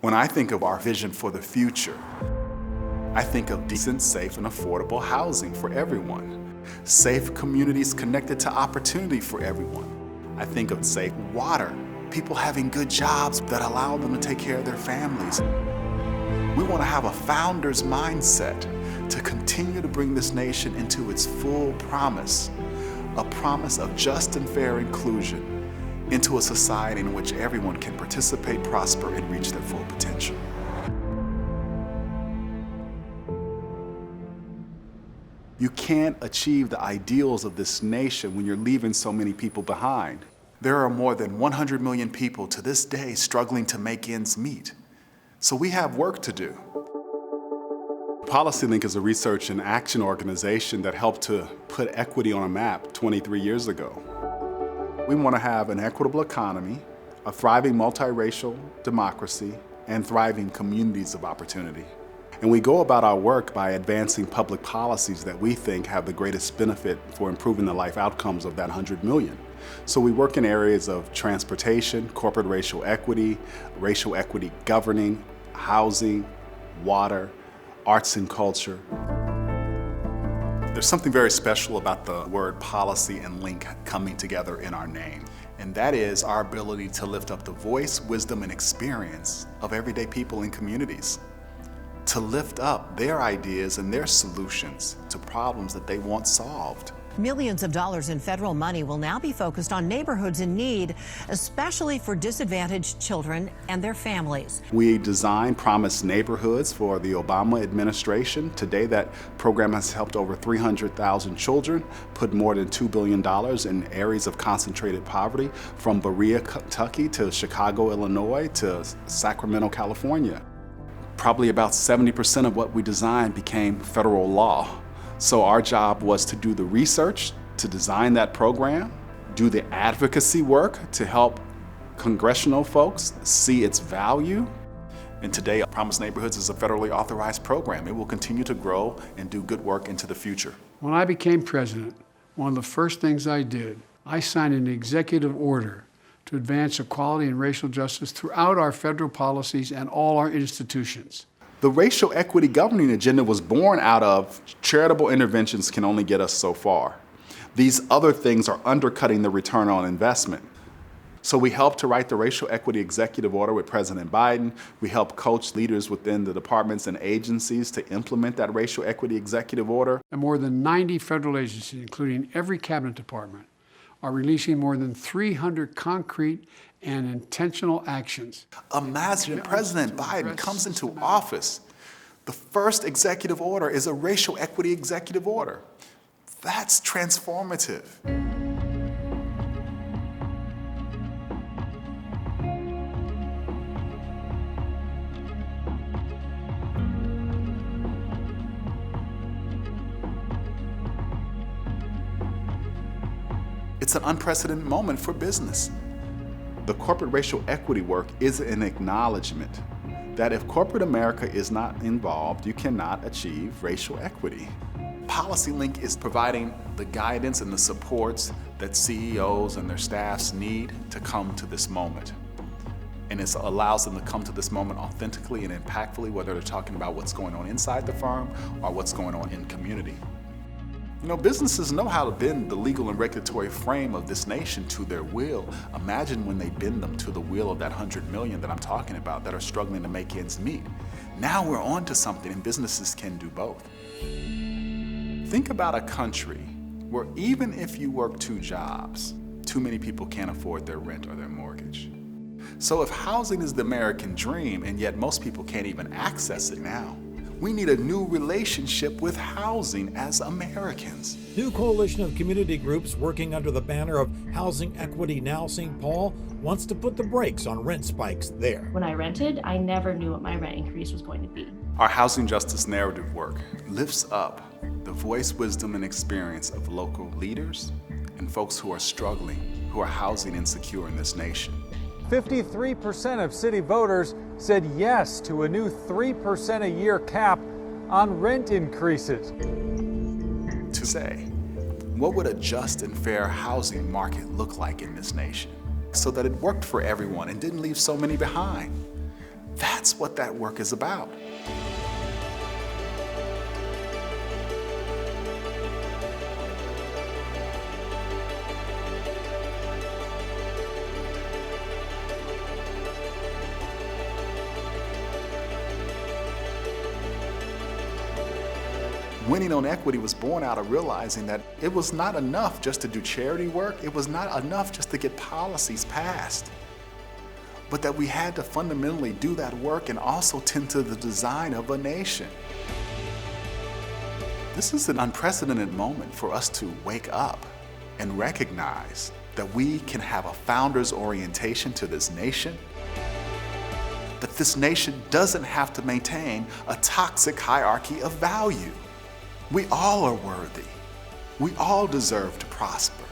When I think of our vision for the future, I think of decent, safe, and affordable housing for everyone. Safe communities connected to opportunity for everyone. I think of safe water, people having good jobs that allow them to take care of their families. We want to have a founder's mindset to continue to bring this nation into its full promise, a promise of just and fair inclusion into a society in which everyone can participate, prosper, and reach their full potential. You can't achieve the ideals of this nation when you're leaving so many people behind. There are more than 100 million people to this day struggling to make ends meet. So we have work to do. PolicyLink is a research and action organization that helped to put equity on a map 23 years ago. We want to have an equitable economy, a thriving multiracial democracy, and thriving communities of opportunity. And we go about our work by advancing public policies that we think have the greatest benefit for improving the life outcomes of that 100 million. So we work in areas of transportation, corporate racial equity governing, housing, water, arts and culture. There's something very special about the word policy and link coming together in our name, and that is our ability to lift up the voice, wisdom, and experience of everyday people in communities, to lift up their ideas and their solutions to problems that they want solved. Millions of dollars in federal money will now be focused on neighborhoods in need, especially for disadvantaged children and their families. We designed Promise Neighborhoods for the Obama administration. Today, that program has helped over 300,000 children, put more than $2 billion in areas of concentrated poverty, from Berea, Kentucky to Chicago, Illinois to Sacramento, California. Probably about 70% of what we designed became federal law. So our job was to do the research, to design that program, do the advocacy work to help congressional folks see its value. And today, Promise Neighborhoods is a federally authorized program. It will continue to grow and do good work into the future. When I became president, one of the first things I did, I signed an executive order to advance equality and racial justice throughout our federal policies and all our institutions. The racial equity governing agenda was born out of charitable interventions can only get us so far. These other things are undercutting the return on investment. So we helped to write the racial equity executive order with President Biden. We helped coach leaders within the departments and agencies to implement that racial equity executive order. And more than 90 federal agencies, including every cabinet department, are releasing more than 300 concrete and intentional actions. Imagine President Biden comes into office. The first executive order is a racial equity executive order. That's transformative. It's an unprecedented moment for business. The corporate racial equity work is an acknowledgement that if corporate America is not involved, you cannot achieve racial equity. PolicyLink is providing the guidance and the supports that CEOs and their staffs need to come to this moment. And it allows them to come to this moment authentically and impactfully, whether they're talking about what's going on inside the firm or what's going on in community. You know, businesses know how to bend the legal and regulatory frame of this nation to their will. Imagine when they bend them to the will of that 100 million that I'm talking about that are struggling to make ends meet. Now we're on to something, and businesses can do both. Think about a country where even if you work 2 jobs, too many people can't afford their rent or their mortgage. So if housing is the American dream, and yet most people can't even access it now, we need a new relationship with housing as Americans. New coalition of community groups working under the banner of Housing Equity Now St. Paul wants to put the brakes on rent spikes there. When I rented, I never knew what my rent increase was going to be. Our housing justice narrative work lifts up the voice, wisdom, and experience of local leaders and folks who are struggling, who are housing insecure in this nation. 53% of city voters said yes to a new 3% a year cap on rent increases. To say, what would a just and fair housing market look like in this nation so that it worked for everyone and didn't leave so many behind? That's what that work is about. Winning on Equity was born out of realizing that it was not enough just to do charity work. It was not enough just to get policies passed, but that we had to fundamentally do that work and also tend to the design of a nation. This is an unprecedented moment for us to wake up and recognize that we can have a founder's orientation to this nation, that this nation doesn't have to maintain a toxic hierarchy of value. We all are worthy. We all deserve to prosper.